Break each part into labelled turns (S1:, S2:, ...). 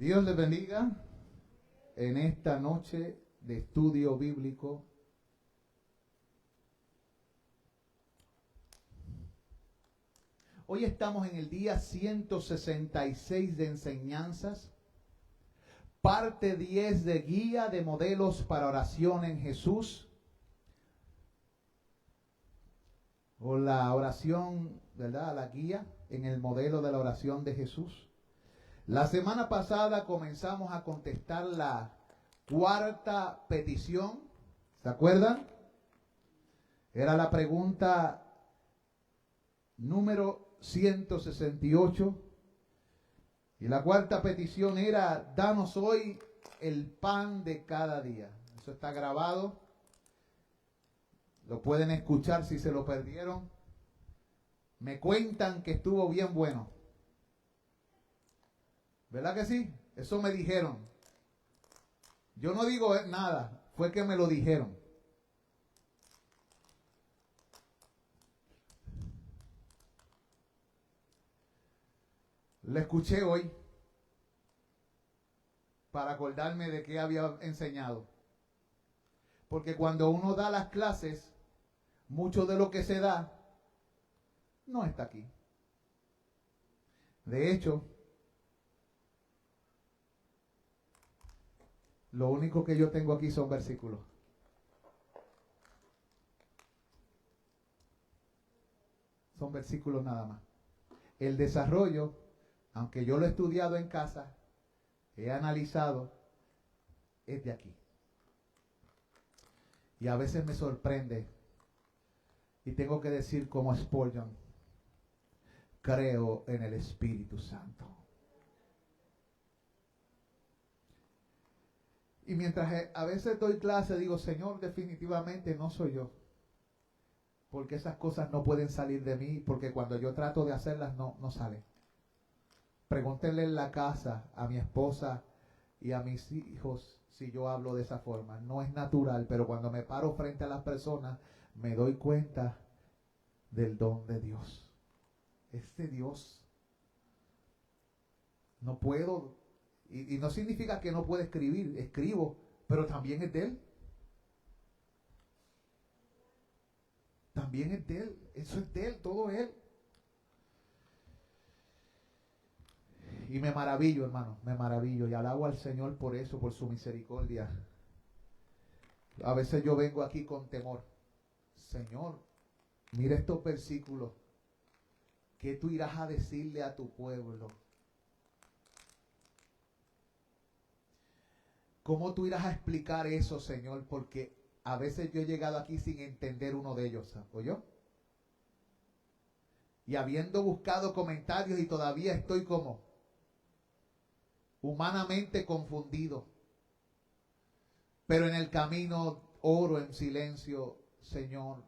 S1: Dios les bendiga en esta noche de estudio bíblico. Hoy estamos en el día 166 de enseñanzas, parte 10 de guía de modelos para oración en Jesús, o la oración, ¿verdad? La guía en el modelo de la oración de Jesús. La semana pasada comenzamos a contestar la cuarta petición. ¿Se acuerdan? Era la pregunta número 168. Y la cuarta petición era: danos hoy el pan de cada día. Eso está grabado. Lo pueden escuchar si se lo perdieron. Me cuentan que estuvo bien bueno. ¿Verdad que sí? Eso me dijeron. Yo no digo nada, fue que me lo dijeron. Le escuché hoy para acordarme de qué había enseñado. Porque cuando uno da las clases, mucho de lo que se da no está aquí. De hecho, lo único que yo tengo aquí son versículos. Son versículos nada más. El desarrollo, aunque yo lo he estudiado en casa, he analizado, es de aquí. Y a veces me sorprende. Y tengo que decir como Spurgeon: creo en el Espíritu Santo. Y mientras a veces doy clase, digo: Señor, definitivamente no soy yo. Porque esas cosas no pueden salir de mí, porque cuando yo trato de hacerlas no salen. Pregúntenle en la casa a mi esposa y a mis hijos si yo hablo de esa forma. No es natural, pero cuando me paro frente a las personas, me doy cuenta del don de Dios. Este Dios. No puedo, y no significa que no pueda escribir, escribo, pero también es de Él. También es de Él, eso es de Él, todo es Él. Y me maravillo, hermano, me maravillo y alabo al Señor por eso, por su misericordia. A veces yo vengo aquí con temor. Señor, mira estos versículos. ¿Qué tú irás a decirle a tu pueblo? ¿Cómo tú irás a explicar eso, Señor? Porque a veces yo he llegado aquí sin entender uno de ellos, ¿oyó? Y habiendo buscado comentarios y todavía estoy como humanamente confundido. Pero en el camino oro en silencio: Señor,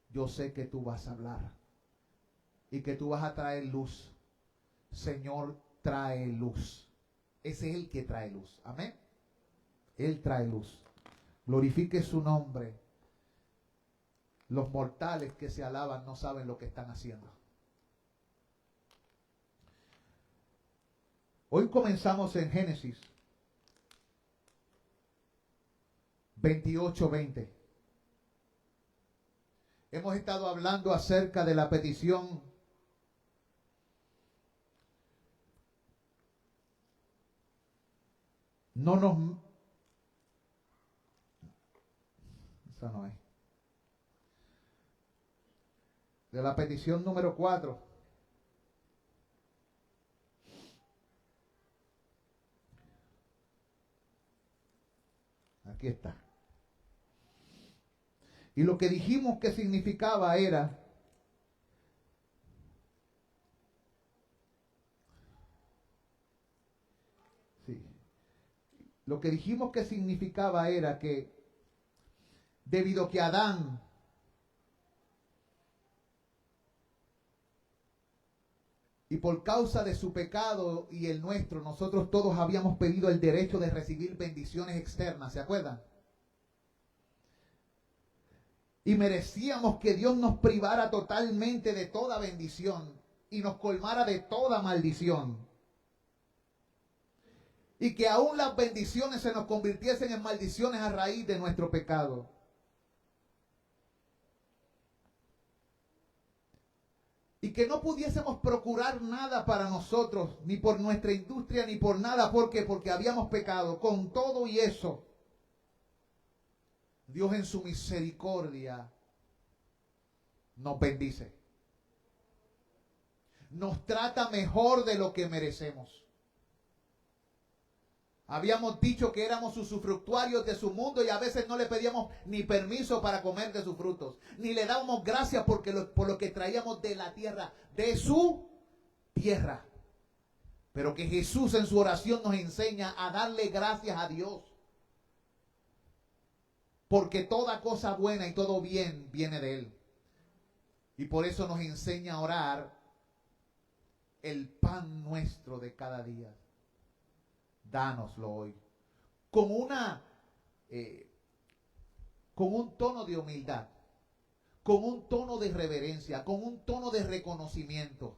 S1: yo sé que tú vas a hablar y que tú vas a traer luz. Señor, trae luz. Ese es el que trae luz. Amén. Él trae luz. Glorifique su nombre. Los mortales que se alaban no saben lo que están haciendo. Hoy comenzamos en Génesis 28:20. Hemos estado hablando acerca de la petición esa no es. De la petición número 4. Aquí está. Y lo que dijimos que significaba era lo que dijimos que significaba era que debido que Adán y por causa de su pecado y el nuestro, nosotros todos habíamos pedido el derecho de recibir bendiciones externas, ¿se acuerdan? Y merecíamos que Dios nos privara totalmente de toda bendición y nos colmara de toda maldición. Y que aún las bendiciones se nos convirtiesen en maldiciones a raíz de nuestro pecado. Y que no pudiésemos procurar nada para nosotros, ni por nuestra industria, ni por nada. ¿Por qué? Porque habíamos pecado. Con todo y eso, Dios en su misericordia nos bendice. Nos trata mejor de lo que merecemos. Habíamos dicho que éramos usufructuarios de su mundo y a veces no le pedíamos ni permiso para comer de sus frutos. Ni le dábamos gracias por lo que traíamos de la tierra, de su tierra. Pero que Jesús en su oración nos enseña a darle gracias a Dios. Porque toda cosa buena y todo bien viene de Él. Y por eso nos enseña a orar: el pan nuestro de cada día, dánoslo hoy. Con un tono de humildad, con un tono de reverencia, con un tono de reconocimiento.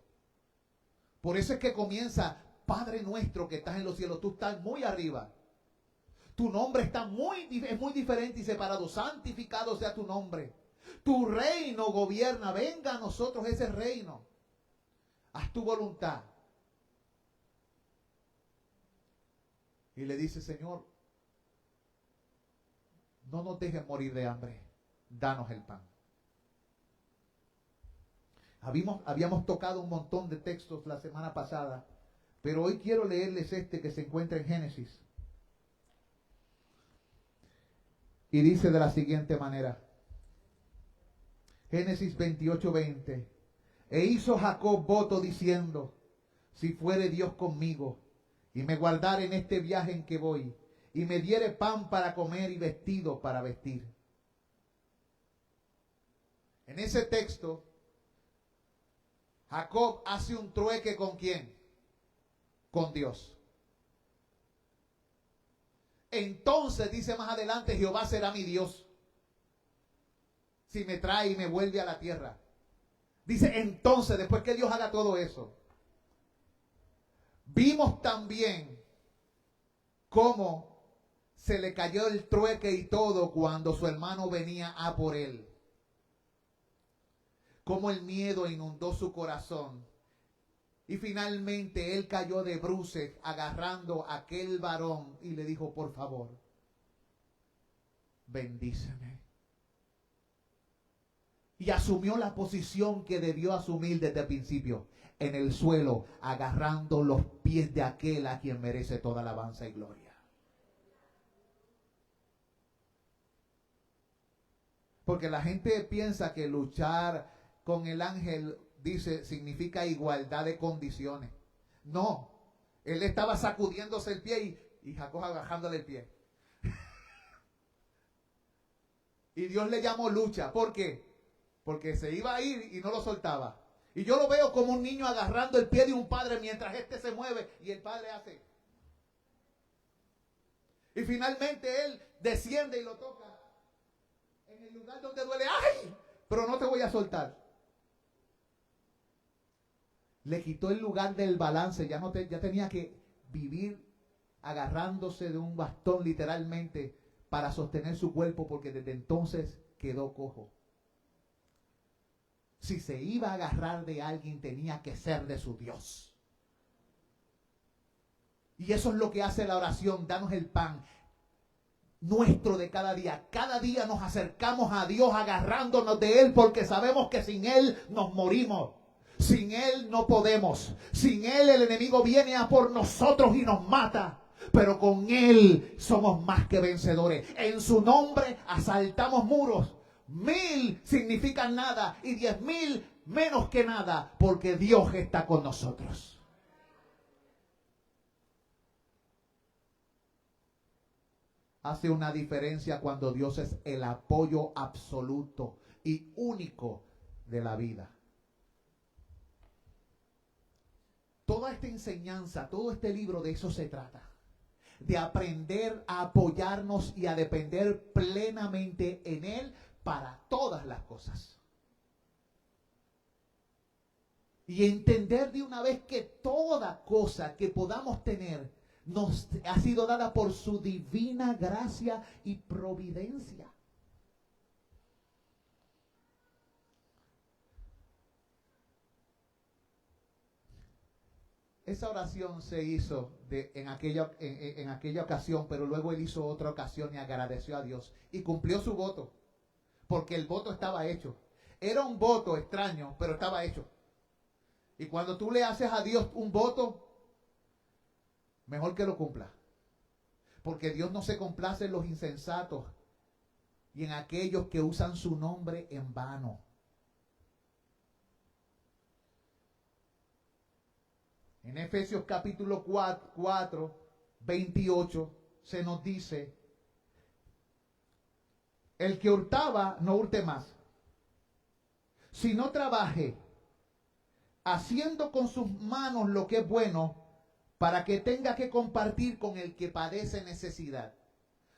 S1: Por eso es que comienza: Padre nuestro que estás en los cielos. Tú estás muy arriba. Tu nombre es muy diferente y separado. Santificado sea tu nombre. Tu reino gobierna. Venga a nosotros ese reino. Haz tu voluntad. Y le dice: Señor, no nos dejes morir de hambre. Danos el pan. Habíamos tocado un montón de textos la semana pasada, pero hoy quiero leerles este que se encuentra en Génesis. Y dice de la siguiente manera. Génesis 28:20. E hizo Jacob voto diciendo: si fuere Dios conmigo, y me guardare en este viaje en que voy, y me diere pan para comer y vestido para vestir. En ese texto, Jacob hace un trueque ¿con quién? Con Dios. Entonces dice más adelante: Jehová será mi Dios, si me trae y me vuelve a la tierra. Dice entonces, después que Dios haga todo eso. Vimos también cómo se le cayó el trueque y todo cuando su hermano venía a por él. Cómo el miedo inundó su corazón. Y finalmente él cayó de bruces agarrando a aquel varón y le dijo: por favor, bendíceme. Y asumió la posición que debió asumir desde el principio, en el suelo, agarrando los pies de aquel a quien merece toda alabanza y gloria. Porque la gente piensa que luchar con el ángel, dice, significa igualdad de condiciones. No, él estaba sacudiéndose el pie y Jacob agarrándole el pie. Y Dios le llamó lucha. ¿Por qué? Porque se iba a ir y no lo soltaba. Y yo lo veo como un niño agarrando el pie de un padre mientras este se mueve y el padre hace. Y finalmente él desciende y lo toca en el lugar donde duele. ¡Ay! Pero no te voy a soltar. Le quitó el lugar del balance. Ya tenía que vivir agarrándose de un bastón literalmente para sostener su cuerpo, porque desde entonces quedó cojo. Si se iba a agarrar de alguien, tenía que ser de su Dios. Y eso es lo que hace la oración: danos el pan nuestro de cada día. Cada día nos acercamos a Dios agarrándonos de Él, porque sabemos que sin Él nos morimos. Sin Él no podemos. Sin Él el enemigo viene a por nosotros y nos mata. Pero con Él somos más que vencedores. En su nombre asaltamos muros. 1000 significan nada y 10,000 menos que nada, porque Dios está con nosotros. Hace una diferencia cuando Dios es el apoyo absoluto y único de la vida. Toda esta enseñanza, todo este libro, de eso se trata. De aprender a apoyarnos y a depender plenamente en Él para todas las cosas. Y entender de una vez que toda cosa que podamos tener nos ha sido dada por su divina gracia y providencia. Esa oración se hizo en aquella ocasión, pero luego él hizo otra ocasión y agradeció a Dios y cumplió su voto, porque el voto estaba hecho. Era un voto extraño, pero estaba hecho. Y cuando tú le haces a Dios un voto, mejor que lo cumpla. Porque Dios no se complace en los insensatos y en aquellos que usan su nombre en vano. En Efesios capítulo 4, 28 se nos dice: el que hurtaba no hurte más, sino trabaje, haciendo con sus manos lo que es bueno, para que tenga que compartir con el que padece necesidad.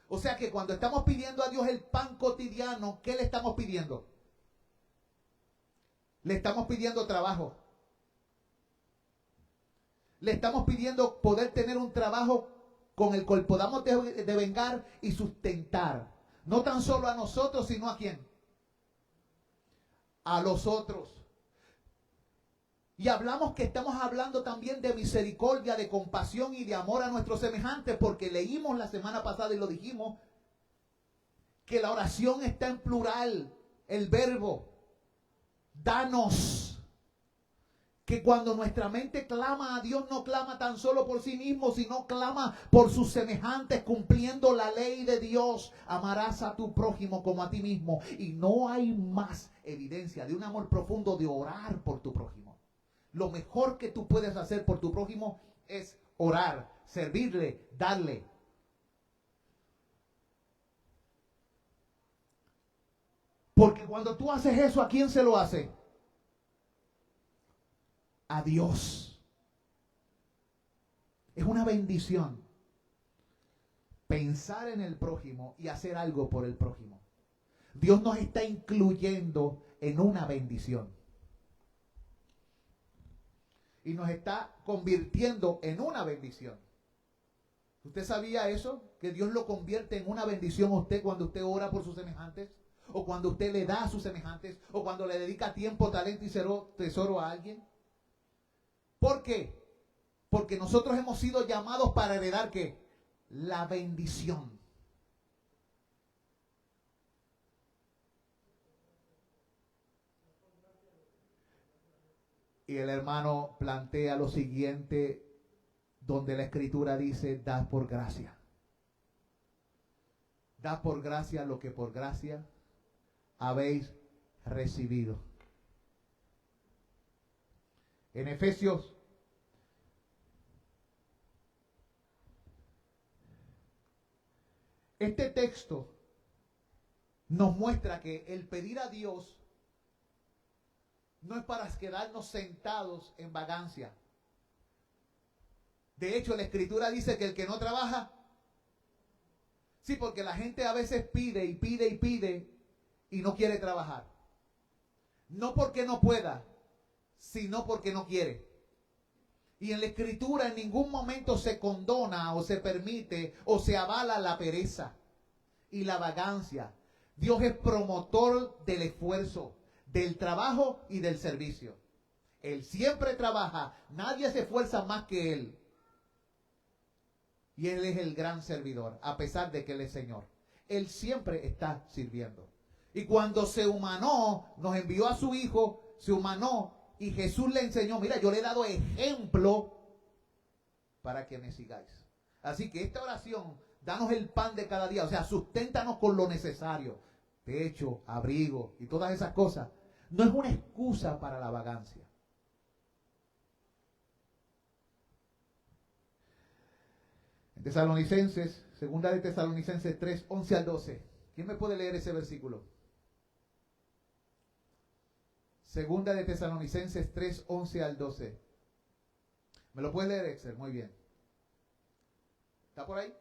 S1: O sea que cuando estamos pidiendo a Dios el pan cotidiano, ¿qué le estamos pidiendo? Le estamos pidiendo trabajo. Le estamos pidiendo poder tener un trabajo con el cual podamos devengar y sustentar. No tan solo a nosotros, sino ¿a quién? A los otros. Y hablamos que estamos hablando también de misericordia, de compasión y de amor a nuestros semejantes, porque leímos la semana pasada y lo dijimos, que la oración está en plural, el verbo, danos. Que cuando nuestra mente clama a Dios, no clama tan solo por sí mismo, sino clama por sus semejantes, cumpliendo la ley de Dios. Amarás a tu prójimo como a ti mismo. Y no hay más evidencia de un amor profundo de orar por tu prójimo. Lo mejor que tú puedes hacer por tu prójimo es orar, servirle, darle. Porque cuando tú haces eso, ¿a quién se lo hace? A Dios. Es una bendición pensar en el prójimo y hacer algo por el prójimo. Dios nos está incluyendo en una bendición. Y nos está convirtiendo en una bendición. ¿Usted sabía eso? Que Dios lo convierte en una bendición a usted cuando usted ora por sus semejantes, o cuando usted le da a sus semejantes, o cuando le dedica tiempo, talento y tesoro a alguien. ¿Por qué? Porque nosotros hemos sido llamados para heredar ¿qué? La bendición. Y el hermano plantea lo siguiente, donde la escritura dice: da por gracia. Da por gracia lo que por gracia habéis recibido. En Efesios este texto nos muestra que el pedir a Dios no es para quedarnos sentados en vagancia. De hecho, la escritura dice que el que no trabaja, sí, porque la gente a veces pide y pide y pide y no quiere trabajar. No porque no pueda, sino porque no quiere. Y en la escritura en ningún momento se condona o se permite o se avala la pereza y la vagancia. Dios es promotor del esfuerzo, del trabajo y del servicio. Él siempre trabaja, nadie se esfuerza más que Él. Y Él es el gran servidor, a pesar de que Él es Señor. Él siempre está sirviendo. Y cuando se humanó, nos envió a su Hijo, se humanó, y Jesús le enseñó: mira, yo le he dado ejemplo para que me sigáis. Así que esta oración, danos el pan de cada día, o sea, susténtanos con lo necesario, techo, abrigo y todas esas cosas, no es una excusa para la vagancia. En Tesalonicenses, segunda de Tesalonicenses 3, 11 al 12. ¿Quién me puede leer ese versículo? Segunda de Tesalonicenses 3, 11 al 12. ¿Me lo puede leer, Excel? Muy bien. ¿Está por ahí?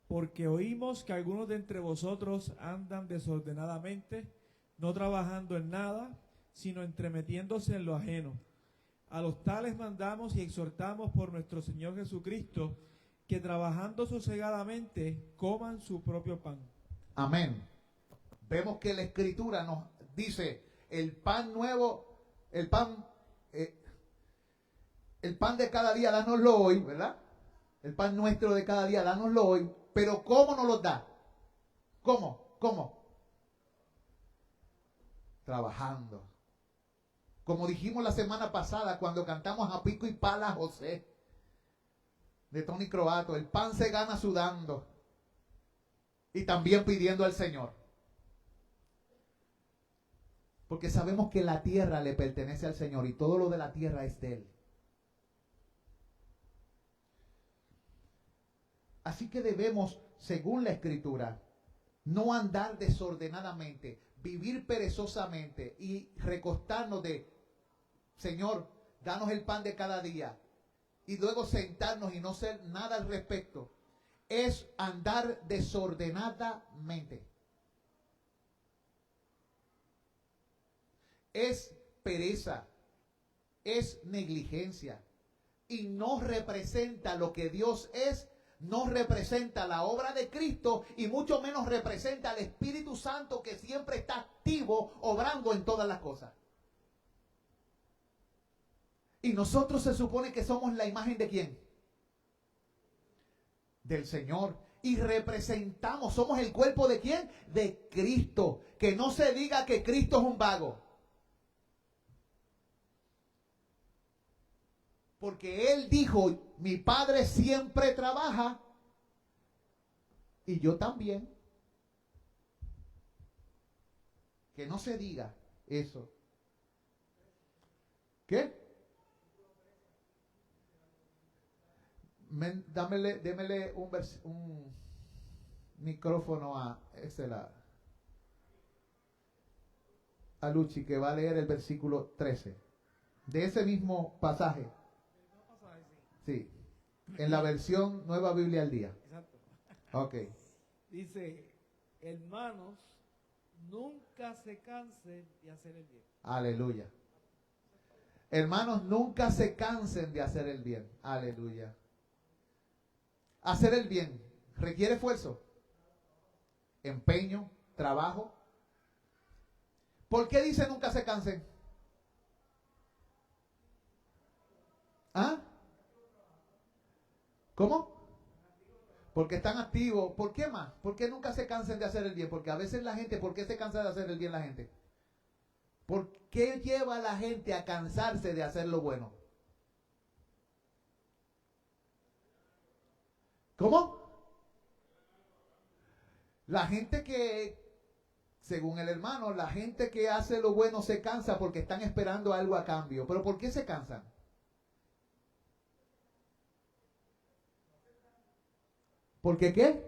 S2: porque oímos que algunos de entre vosotros andan desordenadamente, no trabajando en nada, sino entremetiéndose en lo ajeno. A los tales mandamos y exhortamos por nuestro Señor Jesucristo, que trabajando sosegadamente coman su propio pan.
S1: Amén. Vemos que la Escritura nos dice, el pan nuevo, el pan de cada día, dánoslo hoy, ¿verdad? El pan nuestro de cada día, dánoslo hoy. Pero ¿cómo nos lo da? ¿Cómo? Trabajando. Como dijimos la semana pasada cuando cantamos A Pico y Pala José, de Tony Croato, el pan se gana sudando y también pidiendo al Señor. Porque sabemos que la tierra le pertenece al Señor y todo lo de la tierra es de Él. Así que debemos, según la Escritura, no andar desordenadamente, vivir perezosamente y recostarnos de, Señor, danos el pan de cada día, y luego sentarnos y no hacer nada al respecto. Es andar desordenadamente. Es pereza, es negligencia y no representa lo que Dios es. No representa la obra de Cristo y mucho menos representa al Espíritu Santo que siempre está activo, obrando en todas las cosas. Y nosotros se supone que somos la imagen ¿de quién? Del Señor. Y representamos, somos el cuerpo ¿de quién? De Cristo. Que no se diga que Cristo es un vago. Porque Él dijo, mi Padre siempre trabaja y yo también. Que no se diga eso. ¿Qué? Démele un micrófono a Luchi, que va a leer el versículo 13. De ese mismo pasaje. Sí, en la versión Nueva Biblia al Día.
S2: Exacto.
S1: Ok.
S2: Dice, hermanos, nunca se cansen de hacer el bien.
S1: Aleluya. Hermanos, nunca se cansen de hacer el bien. Aleluya. Hacer el bien requiere esfuerzo, empeño, trabajo. ¿Por qué dice nunca se cansen? ¿Ah? ¿Cómo? Porque están activos. ¿Por qué más? ¿Por qué nunca se cansen de hacer el bien? Porque a veces la gente, ¿por qué se cansa de hacer el bien la gente? ¿Por qué lleva a la gente a cansarse de hacer lo bueno? ¿Cómo? La gente que, según el hermano, la gente que hace lo bueno se cansa porque están esperando algo a cambio. ¿Pero por qué se cansan? ¿Por qué qué?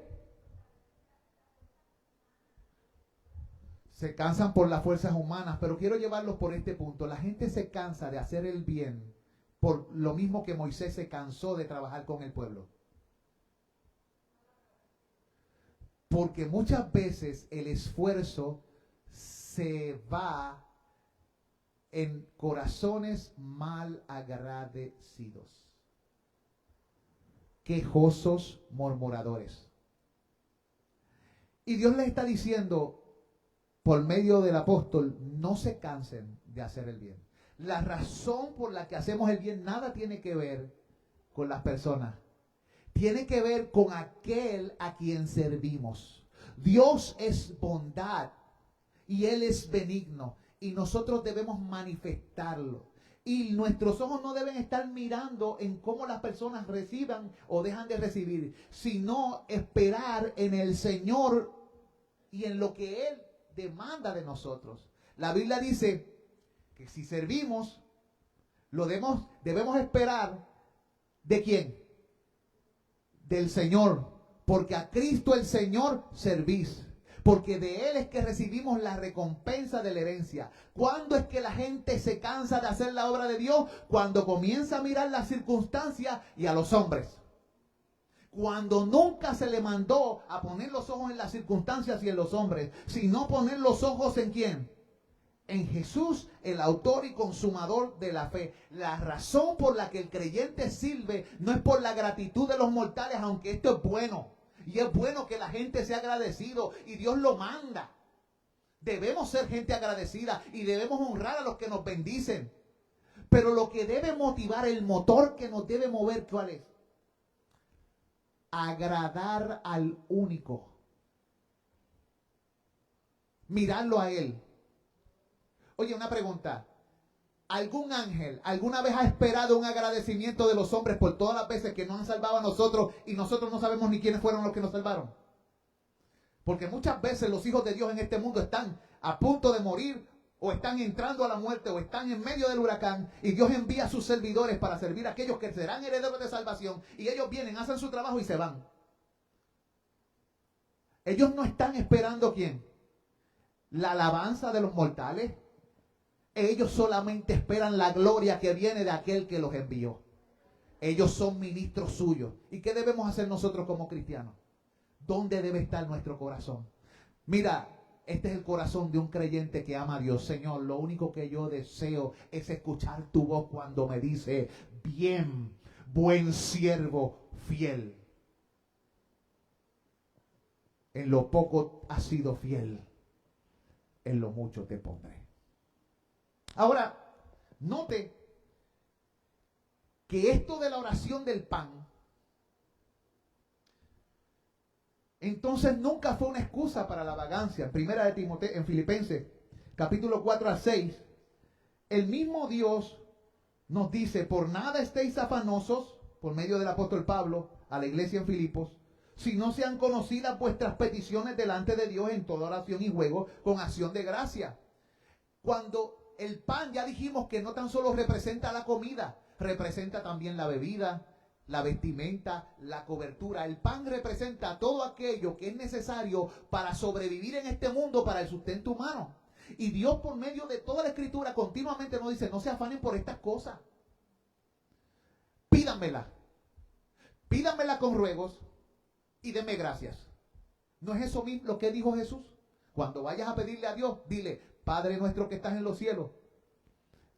S1: Se cansan por las fuerzas humanas, pero quiero llevarlos por este punto. La gente se cansa de hacer el bien por lo mismo que Moisés se cansó de trabajar con el pueblo. Porque muchas veces el esfuerzo se va en corazones mal agradecidos, quejosos, murmuradores. Y Dios les está diciendo por medio del apóstol, no se cansen de hacer el bien. La razón por la que hacemos el bien nada tiene que ver con las personas. Tiene que ver con aquel a quien servimos. Dios es bondad y Él es benigno y nosotros debemos manifestarlo. Y nuestros ojos no deben estar mirando en cómo las personas reciban o dejan de recibir, sino esperar en el Señor y en lo que Él demanda de nosotros. La Biblia dice que si servimos, debemos esperar ¿de quién? Del Señor, porque a Cristo el Señor servís, porque de Él es que recibimos la recompensa de la herencia. ¿Cuándo es que la gente se cansa de hacer la obra de Dios? Cuando comienza a mirar las circunstancias y a los hombres. Cuando nunca se le mandó a poner los ojos en las circunstancias y en los hombres, sino poner los ojos ¿en quién? En Jesús, el autor y consumador de la fe. La razón por la que el creyente sirve no es por la gratitud de los mortales, aunque esto es bueno. Y es bueno que la gente sea agradecido y Dios lo manda. Debemos ser gente agradecida y debemos honrar a los que nos bendicen. Pero lo que debe motivar, el motor que nos debe mover, ¿cuál es? Agradar al único. Mirarlo a Él. Oye, una pregunta. ¿Algún ángel alguna vez ha esperado un agradecimiento de los hombres por todas las veces que nos han salvado a nosotros y nosotros no sabemos ni quiénes fueron los que nos salvaron? Porque muchas veces los hijos de Dios en este mundo están a punto de morir o están entrando a la muerte o están en medio del huracán y Dios envía a sus servidores para servir a aquellos que serán herederos de salvación y ellos vienen, hacen su trabajo y se van. Ellos no están esperando ¿quién? La alabanza de los mortales. Ellos solamente esperan la gloria que viene de aquel que los envió. Ellos son ministros suyos. ¿Y qué debemos hacer nosotros como cristianos? ¿Dónde debe estar nuestro corazón? Mira, este es el corazón de un creyente que ama a Dios. Señor, lo único que yo deseo es escuchar tu voz cuando me dice, bien, buen siervo fiel. En lo poco has sido fiel, en lo mucho te pondré. Ahora, note que esto de la oración del pan, entonces nunca fue una excusa para la vagancia. En primera de Timoteo, en Filipenses, capítulo 4 al 6, el mismo Dios nos dice, por nada estéis afanosos, por medio del apóstol Pablo, a la iglesia en Filipos, si no sean conocidas vuestras peticiones delante de Dios en toda oración y ruego, con acción de gracia. Cuando el pan, ya dijimos que no tan solo representa la comida, representa también la bebida, la vestimenta, la cobertura. El pan representa todo aquello que es necesario para sobrevivir en este mundo, para el sustento humano. Y Dios, por medio de toda la escritura, continuamente nos dice, no se afanen por estas cosas. Pídanmela. Pídanmela con ruegos y denme gracias. ¿No es eso mismo lo que dijo Jesús? Cuando vayas a pedirle a Dios, dile, Padre nuestro que estás en los cielos,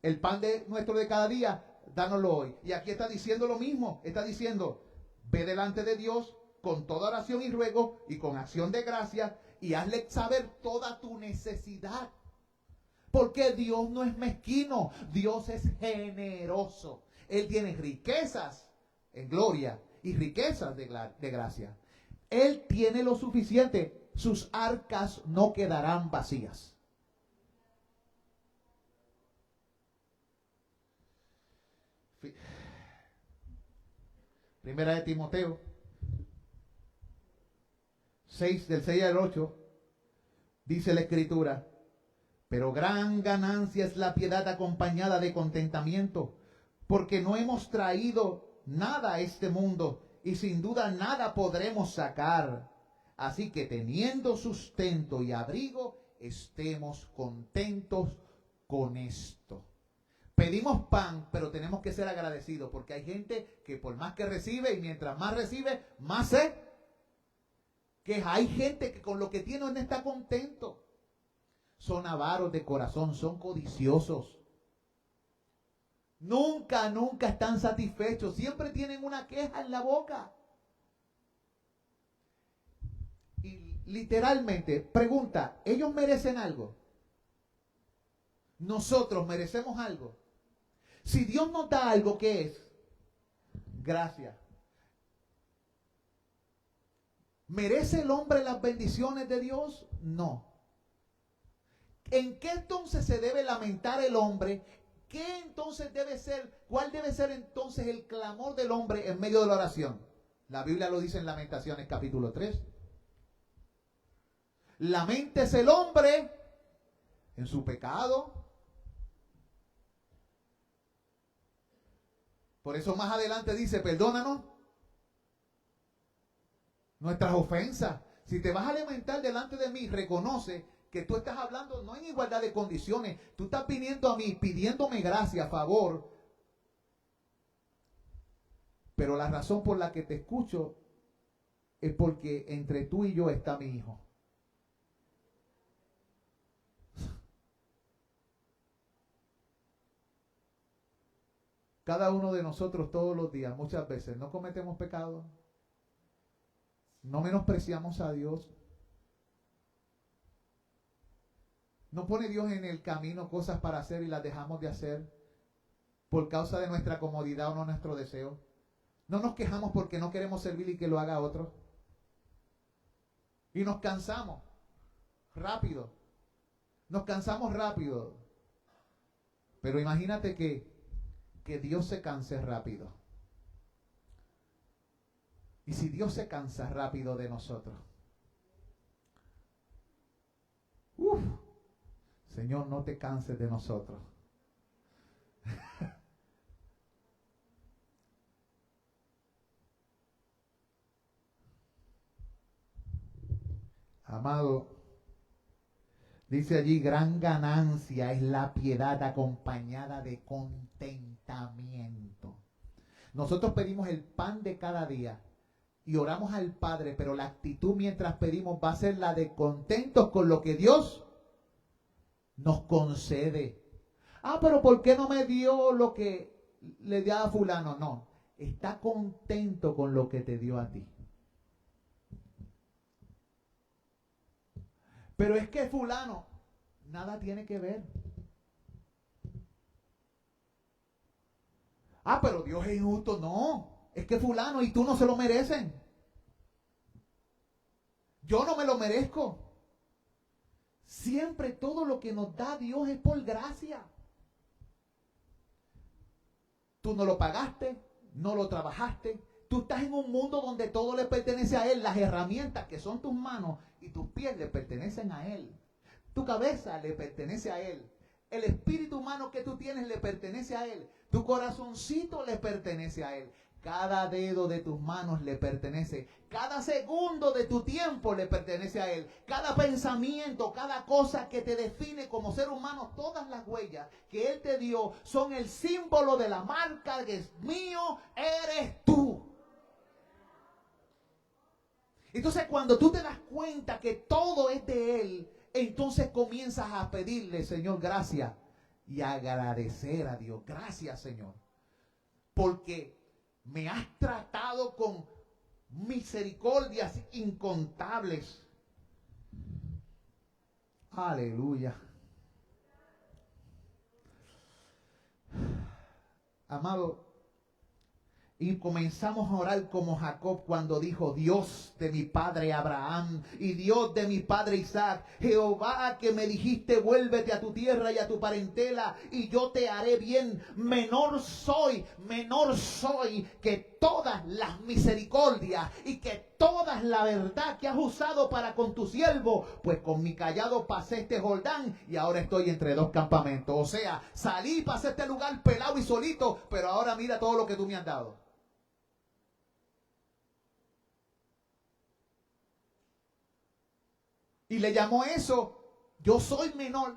S1: el pan nuestro de cada día, dánoslo hoy. Y aquí está diciendo lo mismo. Está diciendo, ve delante de Dios con toda oración y ruego y con acción de gracia y hazle saber toda tu necesidad. Porque Dios no es mezquino, Dios es generoso. Él tiene riquezas en gloria y riquezas de gracia. Él tiene lo suficiente, sus arcas no quedarán vacías. Primera de Timoteo 6, del 6 al 8, dice la escritura, pero gran ganancia es la piedad acompañada de contentamiento, porque no hemos traído nada a este mundo y sin duda nada podremos sacar. Así que teniendo sustento y abrigo, estemos contentos con esto. Pedimos pan, pero tenemos que ser agradecidos, porque hay gente que por más que recibe y mientras más recibe, más se queja. Hay gente que con lo que tiene no está contento. Son avaros de corazón, son codiciosos. Nunca están satisfechos. Siempre tienen una queja en la boca. Y literalmente, pregunta, ¿ellos merecen algo? ¿Nosotros merecemos algo? Si Dios nos da algo, ¿qué es? Gracias. ¿Merece el hombre las bendiciones de Dios? No. ¿En qué entonces se debe lamentar el hombre? ¿Qué entonces debe ser? ¿Cuál debe ser entonces el clamor del hombre en medio de la oración? La Biblia lo dice en Lamentaciones capítulo 3. Laméntese el hombre en su pecado. Por eso más adelante dice, perdónanos nuestras ofensas. Si te vas a lamentar delante de mí, reconoce que tú estás hablando no en igualdad de condiciones. Tú estás viniendo a mí, pidiéndome gracia, favor. Pero la razón por la que te escucho es porque entre tú y yo está mi hijo. Cada uno de nosotros todos los días, muchas veces, no cometemos pecado, no menospreciamos a Dios, no pone Dios en el camino cosas para hacer y las dejamos de hacer por causa de nuestra comodidad o no nuestro deseo. No nos quejamos porque no queremos servir y que lo haga otro. Y nos cansamos rápido. Nos cansamos rápido. Pero imagínate que Dios se canse rápido. Y si Dios se cansa rápido de nosotros, Señor, no te canses de nosotros. Amado, dice allí, gran ganancia es la piedad acompañada de contentamiento. Nosotros pedimos el pan de cada día y oramos al Padre, pero la actitud mientras pedimos va a ser la de contentos con lo que Dios nos concede. Ah, pero ¿por qué no me dio lo que le dio a fulano? No, está contento con lo que te dio a ti. Pero es que fulano, nada tiene que ver. Ah, pero Dios es injusto. No, es que fulano y tú no se lo merecen. Yo no me lo merezco. Siempre todo lo que nos da Dios es por gracia. Tú no lo pagaste, no lo trabajaste. Tú estás en un mundo donde todo le pertenece a Él. Las herramientas que son tus manos y tus pies le pertenecen a Él. Tu cabeza le pertenece a Él. El espíritu humano que tú tienes le pertenece a Él. Tu corazoncito le pertenece a Él. Cada dedo de tus manos le pertenece. Cada segundo de tu tiempo le pertenece a Él. Cada pensamiento, cada cosa que te define como ser humano, todas las huellas que Él te dio son el símbolo de la marca que es mío, eres tú. Entonces cuando tú te das cuenta que todo es de Él, entonces comienzas a pedirle, Señor, gracias. Y agradecer a Dios. Gracias, Señor. Porque me has tratado con misericordias incontables. Aleluya. Amado, y comenzamos a orar como Jacob cuando dijo, Dios de mi padre Abraham y Dios de mi padre Isaac, Jehová que me dijiste, vuélvete a tu tierra y a tu parentela y yo te haré bien. Menor soy que todas las misericordias y que toda la verdad que has usado para con tu siervo, pues con mi callado pasé este Jordán y ahora estoy entre dos campamentos. O sea, salí y pasé este lugar pelado y solito, pero ahora mira todo lo que tú me has dado. Y le llamó eso, yo soy menor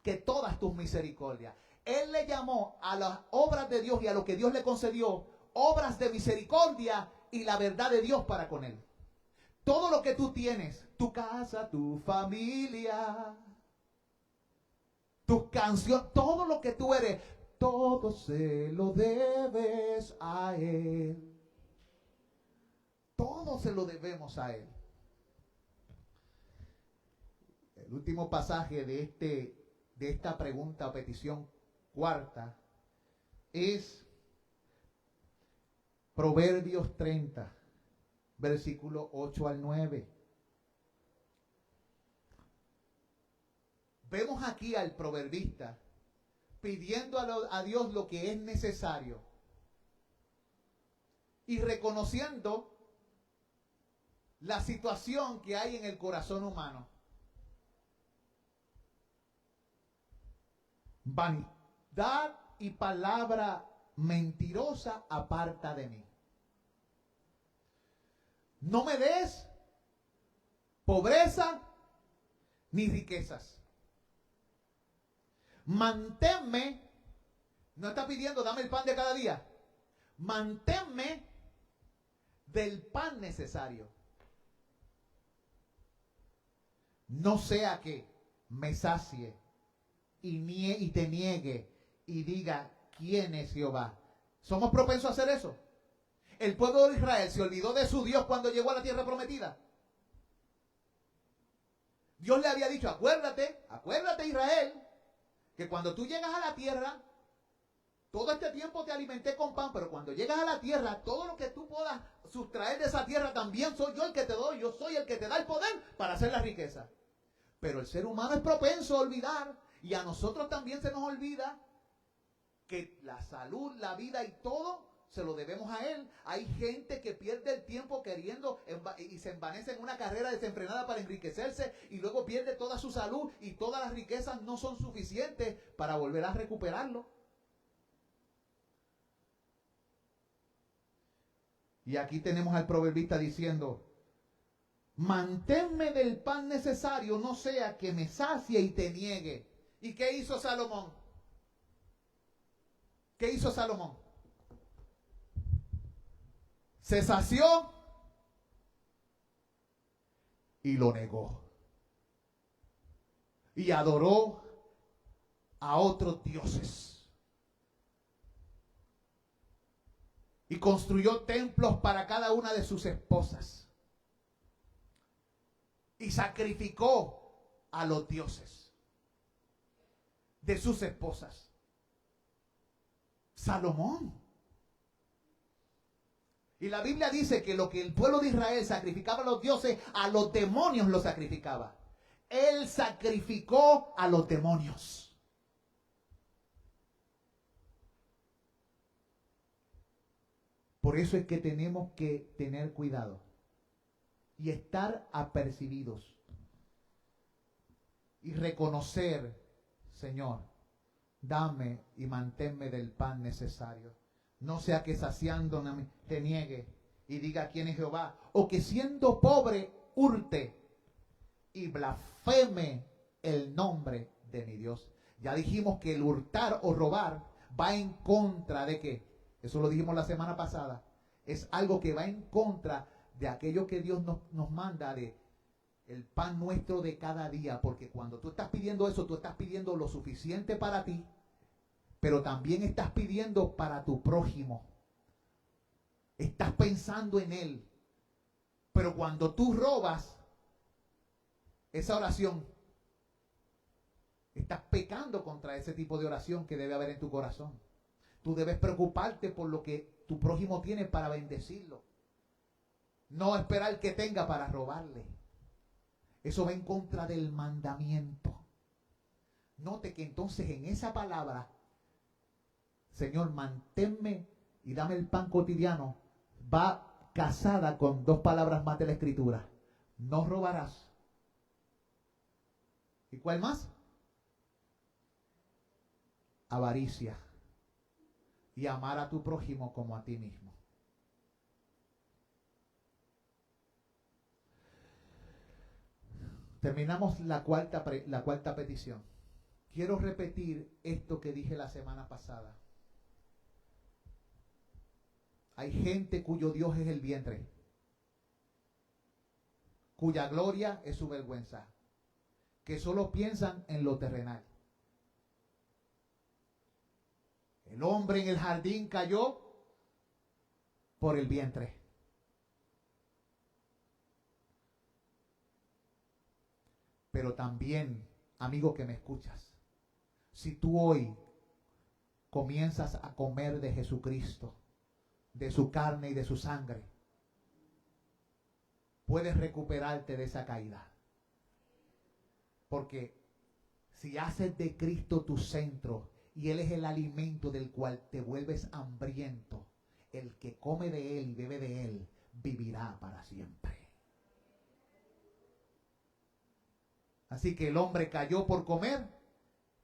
S1: que todas tus misericordias. Él le llamó a las obras de Dios y a lo que Dios le concedió, obras de misericordia y la verdad de Dios para con él. Todo lo que tú tienes, tu casa, tu familia, tus canciones, todo lo que tú eres, todo se lo debes a Él. Todo se lo debemos a Él. El último pasaje de esta pregunta o petición cuarta es Proverbios 30, versículo 8 al 9. Vemos aquí al proverbista pidiendo a Dios lo que es necesario y reconociendo la situación que hay en el corazón humano. Vanidad y palabra mentirosa aparta de mí. No me des pobreza ni riquezas. Manténme, no está pidiendo dame el pan de cada día. Manténme del pan necesario. no sea que me sacie y te niegue y diga quién es Jehová. ¿Somos propensos a hacer eso? El pueblo de Israel se olvidó de su Dios cuando llegó a la tierra prometida. Dios le había dicho, acuérdate Israel, que cuando tú llegas a la tierra, todo este tiempo te alimenté con pan, pero cuando llegas a la tierra, todo lo que tú puedas sustraer de esa tierra, también soy yo el que te doy, yo soy el que te da el poder para hacer la riqueza. Pero el ser humano es propenso a olvidar, y a nosotros también se nos olvida que la salud, la vida y todo se lo debemos a Él. Hay gente que pierde el tiempo queriendo y se envanece en una carrera desenfrenada para enriquecerse y luego pierde toda su salud y todas las riquezas no son suficientes para volver a recuperarlo. Y aquí tenemos al proverbista diciendo, manténme del pan necesario, no sea que me sacie y te niegue. ¿Y qué hizo Salomón? ¿Qué hizo Salomón? Se sació y lo negó. Y adoró a otros dioses. Y construyó templos para cada una de sus esposas. Y sacrificó a los dioses de sus esposas. Salomón. Y la Biblia dice que lo que el pueblo de Israel sacrificaba a los dioses, a los demonios lo sacrificaba. Él sacrificó a los demonios. Por eso es que tenemos que tener cuidado y estar apercibidos y reconocer, Señor, dame y manténme del pan necesario. No sea que saciándome te niegue y diga quién es Jehová, o que siendo pobre hurte y blasfeme el nombre de mi Dios. Ya dijimos que el hurtar o robar va en contra de ¿qué? Eso lo dijimos la semana pasada. Es algo que va en contra de aquello que Dios nos manda, de el pan nuestro de cada día. Porque cuando tú estás pidiendo eso, tú estás pidiendo lo suficiente para ti, pero también estás pidiendo para tu prójimo. Estás pensando en él. Pero cuando tú robas esa oración, estás pecando contra ese tipo de oración que debe haber en tu corazón. Tú debes preocuparte por lo que tu prójimo tiene para bendecirlo. No esperar que tenga para robarle. Eso va en contra del mandamiento. Note que entonces en esa palabra, Señor, manténme y dame el pan cotidiano, va casada con dos palabras más de la Escritura. No robarás. ¿Y cuál más? Avaricia. Y amar a tu prójimo como a ti mismo. Terminamos la cuarta petición. Quiero repetir esto que dije la semana pasada. Hay gente cuyo Dios es el vientre, cuya gloria es su vergüenza, que solo piensan en lo terrenal. El hombre en el jardín cayó por el vientre. Pero también, amigo que me escuchas, si tú hoy comienzas a comer de Jesucristo, de su carne y de su sangre, puedes recuperarte de esa caída. Porque si haces de Cristo tu centro y Él es el alimento del cual te vuelves hambriento, el que come de Él y bebe de Él vivirá para siempre. Así que el hombre cayó por comer,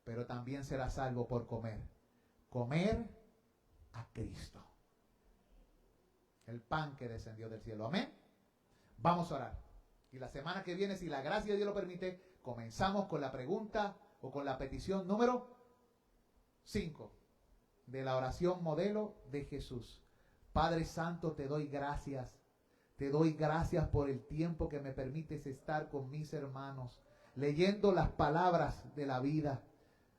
S1: pero también será salvo por comer. Comer a Cristo. El pan que descendió del cielo. Amén. Vamos a orar. Y la semana que viene, si la gracia de Dios lo permite, comenzamos con la pregunta o con la petición número 5 de la oración modelo de Jesús. Padre Santo, te doy gracias. Te doy gracias por el tiempo que me permites estar con mis hermanos. leyendo las palabras de la vida,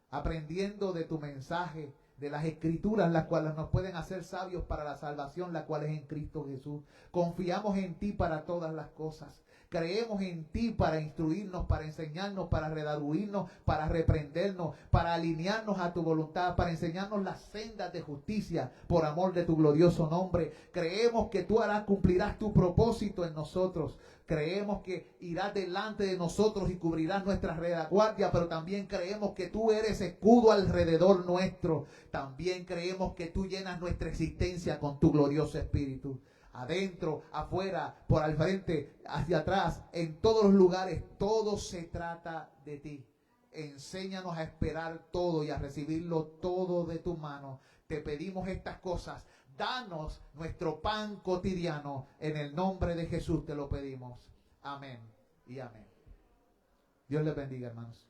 S1: aprendiendo de tu mensaje, de las escrituras, las cuales nos pueden hacer sabios para la salvación, la cual es en Cristo Jesús. Confiamos en ti para todas las cosas. Creemos en ti para instruirnos, para enseñarnos, para redarguirnos, para reprendernos, para alinearnos a tu voluntad, para enseñarnos las sendas de justicia por amor de tu glorioso nombre. Creemos que tú cumplirás tu propósito en nosotros. Creemos que irás delante de nosotros y cubrirás nuestra retaguardia, pero también creemos que tú eres escudo alrededor nuestro. También creemos que tú llenas nuestra existencia con tu glorioso Espíritu. Adentro, afuera, por al frente, hacia atrás, en todos los lugares, todo se trata de ti. Enséñanos a esperar todo y a recibirlo todo de tu mano. Te pedimos estas cosas. Danos nuestro pan cotidiano. En el nombre de Jesús te lo pedimos. Amén y amén. Dios les bendiga, hermanos.